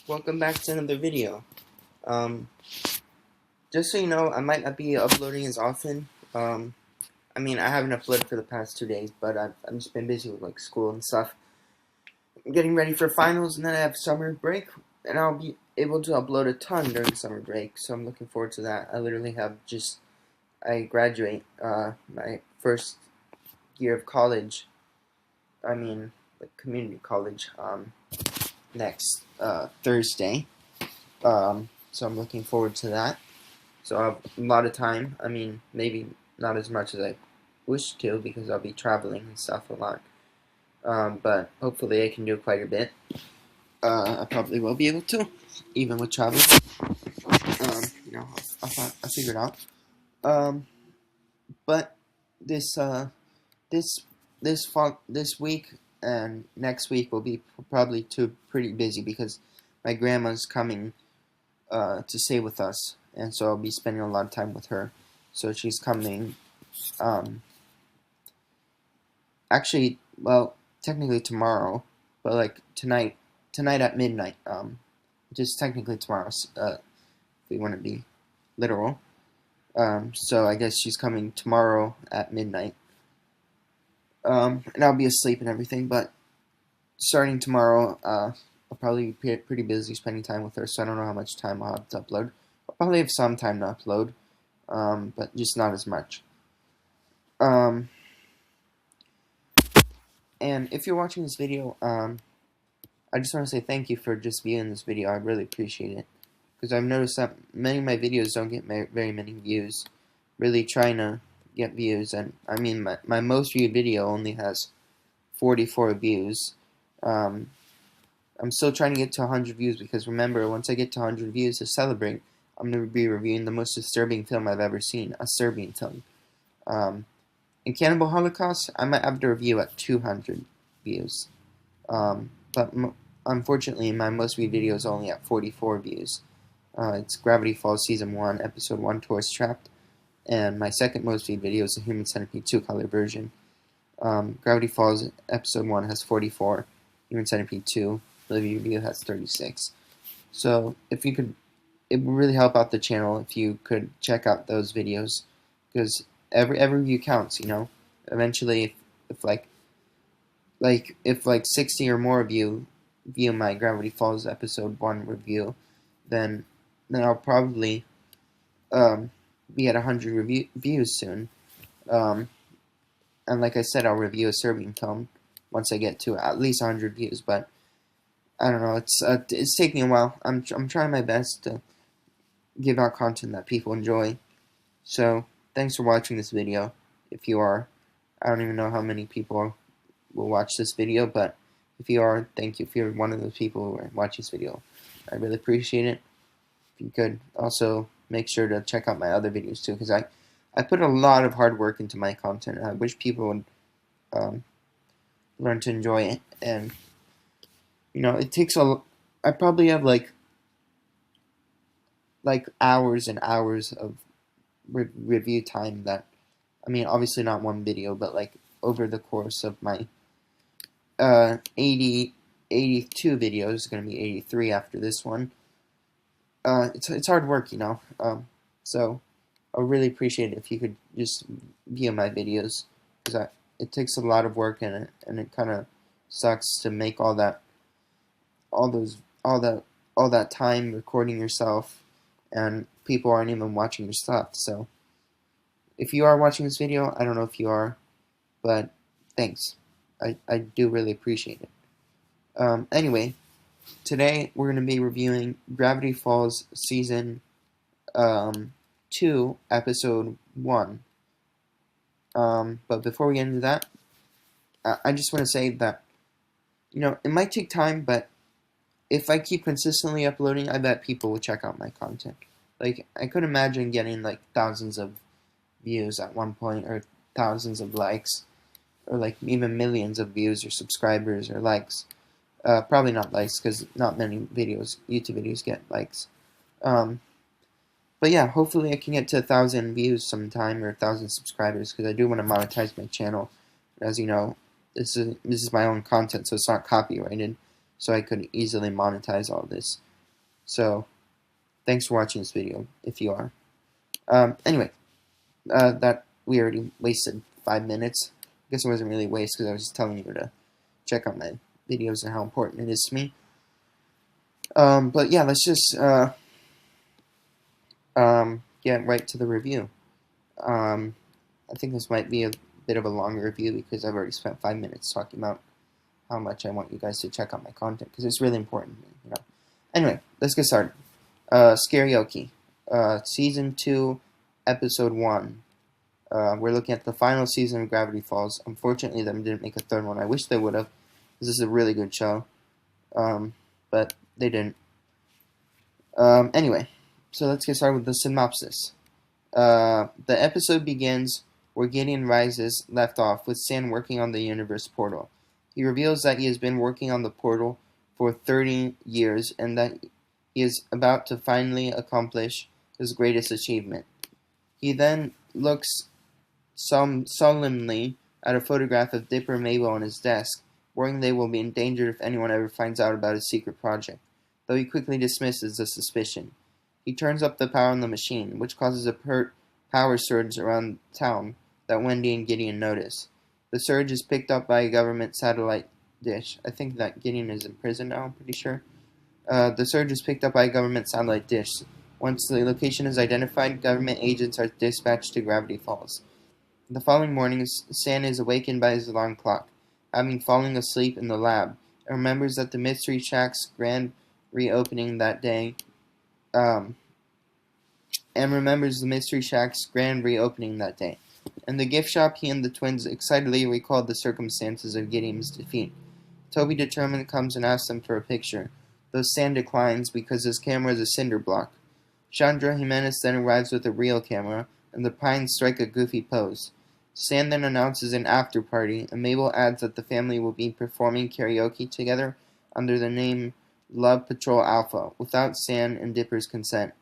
welcome back to another video. Just so you know, I might not be uploading as often. I haven't uploaded for the past 2 days, but I've just been busy with like school and stuff. I'm getting ready for finals, and then I have summer break, and I'll be able to upload a ton during summer break. So I'm looking forward to that. I graduate my first year of college. Like community college. Next Thursday. So I'm looking forward to that. So I have a lot of time. Maybe not as much as I wish to because I'll be traveling and stuff a lot. But hopefully I can do quite a bit. I probably will be able to, even with travel. I'll figure it out. But this this week and next week will be probably pretty busy because my grandma's coming to stay with us, and so I'll be spending a lot of time with her. So she's coming, actually, well, technically tomorrow, but like tonight at midnight, just technically tomorrow, if we want to be literal. So I guess she's coming tomorrow at midnight, and I'll be asleep and everything, but starting tomorrow, I'll probably be pretty busy spending time with her, so I don't know how much time I'll have to upload. I'll probably have some time to upload, but just not as much. And if you're watching this video, I just want to say thank you for just viewing this video. I really appreciate it, because I've noticed that many of my videos don't get very many views. Really trying to get views, and my most viewed video only has 44 views. I'm still trying to get to 100 views, because remember, once I get to 100 views to celebrate, I'm going to be reviewing the most disturbing film I've ever seen, a Serbian film. In Cannibal Holocaust, I might have to review at 200 views. But unfortunately, my most viewed video is only at 44 views. It's Gravity Falls Season 1, Episode 1, Tourist Trapped. And my second most viewed video is the Human Centipede 2-color version. Gravity Falls Episode 1 has 44. Human Centipede 2, the review has 36. So if you could, it would really help out the channel if you could check out those videos, because every view counts, you know. Eventually, if 60 or more of you view my Gravity Falls Episode 1 review, then I'll probably be at 100 views soon. And like I said, I'll review a Serbian film once I get to at least 100 views. But I don't know. It's taking a while. I'm trying my best to give out content that people enjoy. So thanks for watching this video. If you are, I don't even know how many people will watch this video, but if you are, thank you. If you're one of those people who watch this video, I really appreciate it. If you could also make sure to check out my other videos too, because I put a lot of hard work into my content, and I wish people would learn to enjoy it. And you know, it takes I probably have like hours and hours of review time that, obviously not one video, but like over the course of my 82 videos, going to be 83 after this one. It's hard work, you know. So I would really appreciate it if you could just view my videos, because it takes a lot of work, and it kind of sucks to make all that time recording yourself, and people aren't even watching your stuff. So if you are watching this video, I don't know if you are, but thanks. I do really appreciate it. Anyway, today we're going to be reviewing Gravity Falls Season 2, Episode 1. But before we get into that, I just want to say that, you know, it might take time, but if I keep consistently uploading, I bet people will check out my content. Like, I could imagine getting like thousands of views at one point, or thousands of likes, or like even millions of views or subscribers or likes. Probably not likes, because not many YouTube videos get likes. But yeah, hopefully I can get to 1,000 views sometime, or 1,000 subscribers, because I do want to monetize my channel. As you know, this is my own content, so it's not copyrighted, so I could easily monetize all this. So, thanks for watching this video, if you are. Anyway, that we already wasted 5 minutes. I guess it wasn't really a waste because I was just telling you to check out my videos and how important it is to me. But yeah, let's just get right to the review. I think this might be a bit of a longer review because I've already spent 5 minutes talking about how much I want you guys to check out my content because it's really important to me, you know. Anyway, let's get started. Scary-oke, Season 2, Episode 1. We're looking at the final season of Gravity Falls. Unfortunately, they didn't make a third one. I wish they would have. This is a really good show. But they didn't. Anyway, so let's get started with the synopsis. The episode begins where Gideon Rises left off, with Stan working on the universe portal. He reveals that he has been working on the portal for 30 years and that he is about to finally accomplish his greatest achievement. He then looks solemnly at a photograph of Dipper and Mabel on his desk, worrying they will be endangered if anyone ever finds out about his secret project, though he quickly dismisses the suspicion. He turns up the power on the machine, which causes a power surge around town that Wendy and Gideon notice. The surge is picked up by a government satellite dish. I think that Gideon is in prison now, I'm pretty sure. The surge is picked up by a government satellite dish. Once the location is identified, government agents are dispatched to Gravity Falls. The following morning, Stan is awakened by his alarm clock, having fallen asleep in the lab, and remembers that the Mystery Shack's grand reopening that day. In the gift shop, he and the twins excitedly recalled the circumstances of Gideon's defeat. Toby determined comes and asks them for a picture, though Stan declines because his camera is a cinder block. Chandra Jimenez then arrives with a real camera, and the Pines strike a goofy pose. Stan then announces an after-party, and Mabel adds that the family will be performing karaoke together under the name Love Patrol Alpha, without Stan's and Dipper's consent.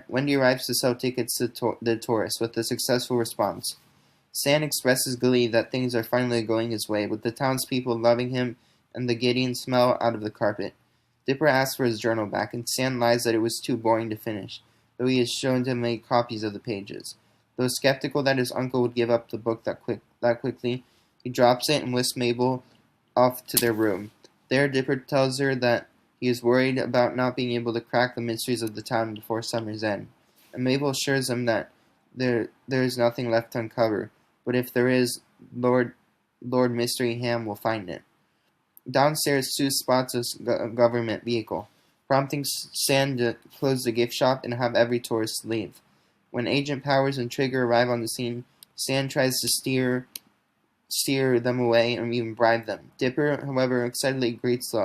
Wendy arrives to sell tickets to the tourists with a successful response. Stan expresses glee that things are finally going his way, with the townspeople loving him and the Gideon smell out of the carpet. Dipper asks for his journal back, and Stan lies that it was too boring to finish, though he is shown to make copies of the pages. Though skeptical that his uncle would give up the book that quickly, he drops it and whisks Mabel off to their room. There, Dipper tells her that he is worried about not being able to crack the mysteries of the town before summer's end, and Mabel assures him that there is nothing left to uncover, but if there is, Lord Mystery Ham will find it. Downstairs, Sue spots a government vehicle, prompting Stan to close the gift shop and have every tourist leave. When Agent Powers and Trigger arrive on the scene, Stan tries to steer them away and even bribe them. Dipper, however, excitedly greets the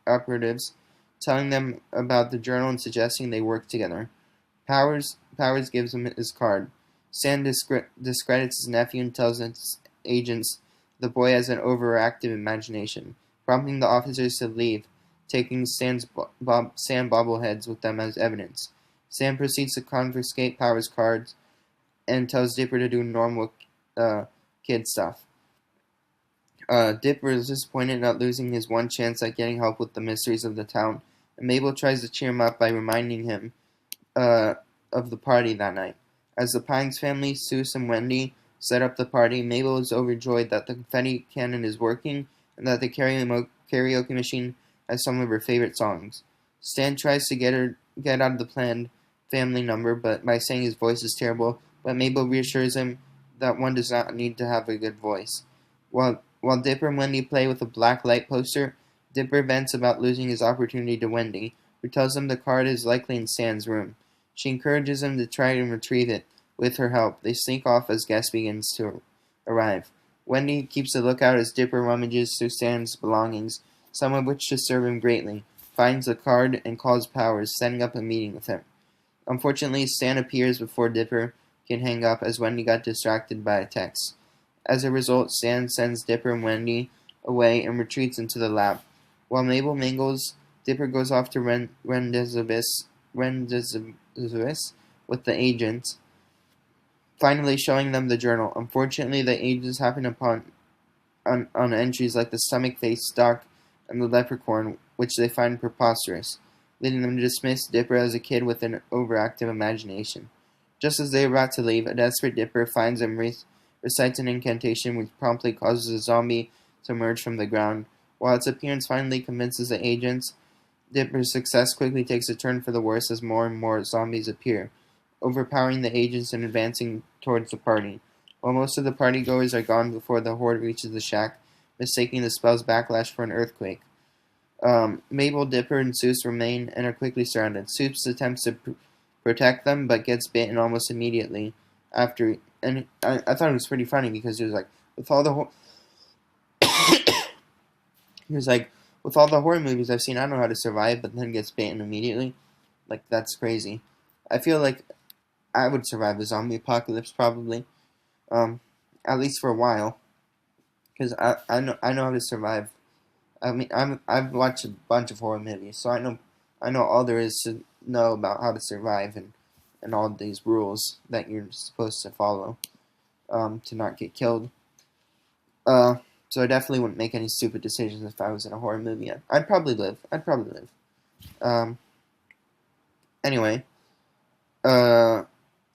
operatives, telling them about the journal and suggesting they work together. Powers gives him his card. Stan discredits his nephew and tells his agents the boy has an overactive imagination, prompting the officers to leave, taking Stan bobbleheads with them as evidence. Stan proceeds to confiscate Powers' cards and tells Dipper to do normal kid stuff. Dipper is disappointed at losing his one chance at getting help with the mysteries of the town, and Mabel tries to cheer him up by reminding him of the party that night. As the Pines family, Seuss and Wendy, set up the party, Mabel is overjoyed that the confetti cannon is working and that the karaoke machine has some of her favorite songs. Stan tries to get out of the planned family number by saying his voice is terrible, but Mabel reassures him that one does not need to have a good voice. While Dipper and Wendy play with a black light poster, Dipper vents about losing his opportunity to Wendy, who tells him the card is likely in Stan's room. She encourages him to try and retrieve it. With her help, they sneak off as guests begins to arrive. Wendy keeps a lookout as Dipper rummages through Stan's belongings, some of which disturb him greatly, finds the card, and calls Powers, setting up a meeting with him. Unfortunately, Stan appears before Dipper can hang up as Wendy got distracted by a text. As a result, Stan sends Dipper and Wendy away and retreats into the lab. While Mabel mingles, Dipper goes off to rendezvous with the agents, finally showing them the journal. Unfortunately, the agents happen upon entries like the stomach-face, dark, and the leprechaun, which they find preposterous, leading them to dismiss Dipper as a kid with an overactive imagination. Just as they are about to leave, a desperate Dipper finds them, recites an incantation which promptly causes a zombie to emerge from the ground. While its appearance finally convinces the agents, Dipper's success quickly takes a turn for the worse as more and more zombies appear, overpowering the agents and advancing towards the party. While most of the partygoers are gone before the horde reaches the shack, mistaking the spell's backlash for an earthquake. Mabel, Dipper, and Seuss remain and are quickly surrounded. Seuss attempts to protect them, but gets bitten almost immediately after. And I thought it was pretty funny because he was like, with all the he was like, with all the horror movies I've seen, I know how to survive, but then gets bitten immediately. Like, that's crazy. I feel like I would survive a zombie apocalypse probably, at least for a while, because I know how to survive. I mean, I've watched a bunch of horror movies, so I know all there is to know about how to survive and all these rules that you're supposed to follow, to not get killed. So I definitely wouldn't make any stupid decisions if I was in a horror movie. I'd probably live. Um, anyway, and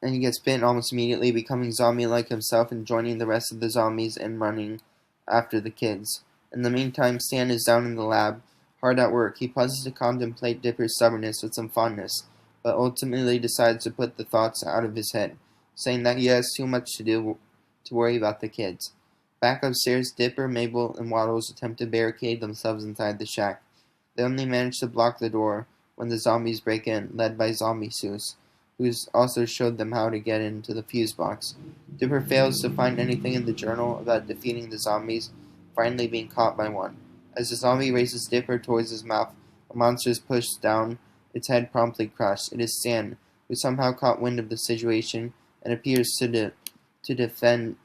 he gets bitten almost immediately, becoming zombie-like himself and joining the rest of the zombies and running after the kids. In the meantime, Stan is down in the lab, hard at work. He pauses to contemplate Dipper's stubbornness with some fondness, but ultimately decides to put the thoughts out of his head, saying that he has too much to do to worry about the kids. Back upstairs, Dipper, Mabel, and Waddles attempt to barricade themselves inside the shack. They only manage to block the door when the zombies break in, led by Zombie Seuss, who also showed them how to get into the fuse box. Dipper fails to find anything in the journal about defeating the zombies, finally being caught by one. As the zombie races Dipper towards his mouth, a monster is pushed down, its head promptly crushed. It is Stan, who somehow caught wind of the situation and appears to defend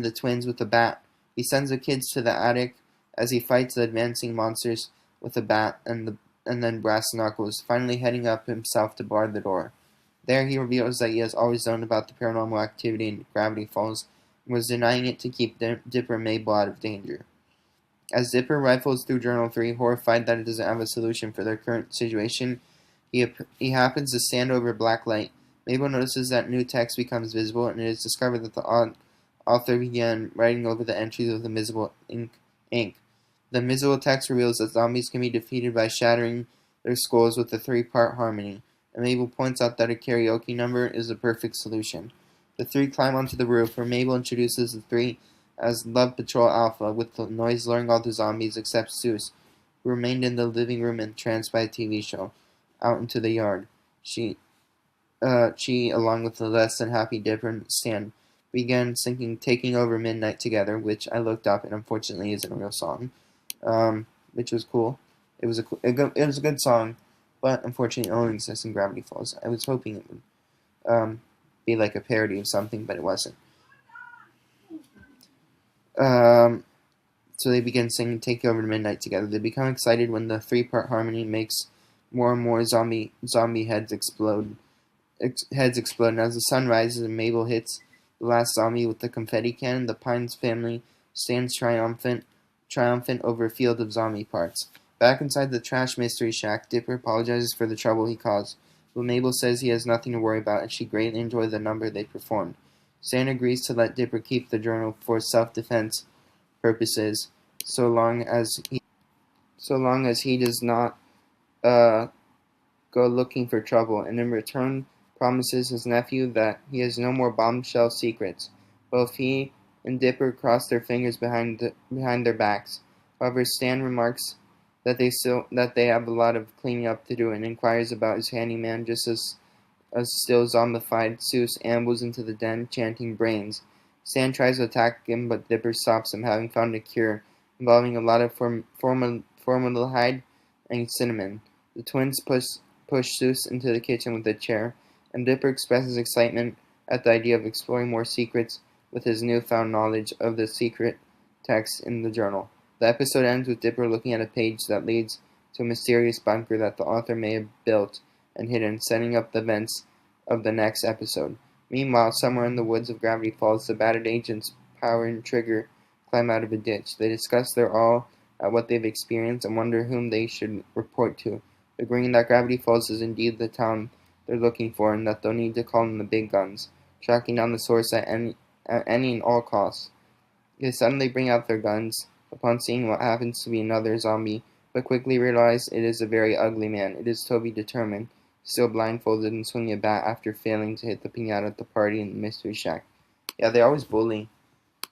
the twins with a bat. He sends the kids to the attic as he fights the advancing monsters with a bat and then brass knuckles, finally heading up himself to bar the door. There he reveals that he has always known about the paranormal activity in Gravity Falls and was denying it to keep Dipper and Mabel out of danger. As Dipper rifles through Journal 3, horrified that it doesn't have a solution for their current situation, he happens to stand over black light. Mabel notices that new text becomes visible, and it is discovered that the author began writing over the entries with invisible ink. The invisible text reveals that zombies can be defeated by shattering their skulls with a 3-part harmony, and Mabel points out that a karaoke number is the perfect solution. The three climb onto the roof, where Mabel introduces the three as Love Patrol Alpha, with the noise luring all the zombies except Seuss, who remained in the living room entranced by a TV show, out into the yard. She, along with the less than happy Dipper and Stan, began singing Taking Over Midnight together, which I looked up and unfortunately isn't a real song, which was cool. It was a good song, but unfortunately it only exists in Gravity Falls. I was hoping it would be like a parody of something, but it wasn't. So they begin singing Take Over Midnight together. They become excited when the 3-part harmony makes more and more zombie heads explode. And as the sun rises and Mabel hits the last zombie with the confetti cannon, the Pines family stands triumphant over a field of zombie parts. Back inside the trash mystery shack, Dipper apologizes for the trouble he caused, but Mabel says he has nothing to worry about and she greatly enjoyed the number they performed. Stan agrees to let Dipper keep the journal for self-defense purposes, so long as he does not go looking for trouble, and in return promises his nephew that he has no more bombshell secrets. Both he and Dipper cross their fingers behind their backs. However, Stan remarks that they have a lot of cleaning up to do and inquires about his handyman just as still zombified Seuss ambles into the den chanting brains. Stan tries to attack him, but Dipper stops him, having found a cure involving a lot of formaldehyde and cinnamon. The twins push Seuss into the kitchen with a chair, and Dipper expresses excitement at the idea of exploring more secrets with his newfound knowledge of the secret text in the journal. The episode ends with Dipper looking at a page that leads to a mysterious bunker that the author may have built and hidden, setting up the events of the next episode. Meanwhile, somewhere in the woods of Gravity Falls, the battered agents power and trigger climb out of a ditch. They discuss their awe at what they've experienced and wonder whom they should report to, agreeing that Gravity Falls is indeed the town they're looking for and that they'll need to call in the big guns, tracking down the source at any and all costs. They suddenly bring out their guns upon seeing what happens to be another zombie, but quickly realize it is a very ugly man. It is Toby Determined, still blindfolded and swinging a bat after failing to hit the piñata at the party in the Mystery Shack. Yeah, they always bully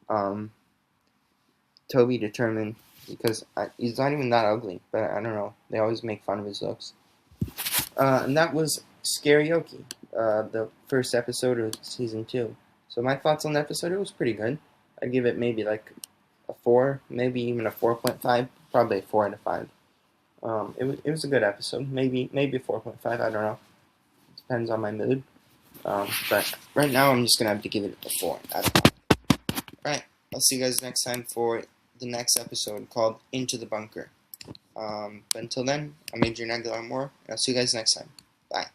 Toby Determined because he's not even that ugly, but I don't know. They always make fun of his looks. And that was Scary-oke, the first episode of season 2. So my thoughts on the episode, it was pretty good. I'd give it maybe like a 4, maybe even a 4.5, probably a 4 out of 5. It was a good episode, maybe 4.5, I don't know. It depends on my mood. But right now I'm just gonna have to give it a 4 out of 5. Alright, I'll see you guys next time for the next episode called Into the Bunker. But until then, I'm Adrian Aguilar Moore, and I'll see you guys next time. Bye.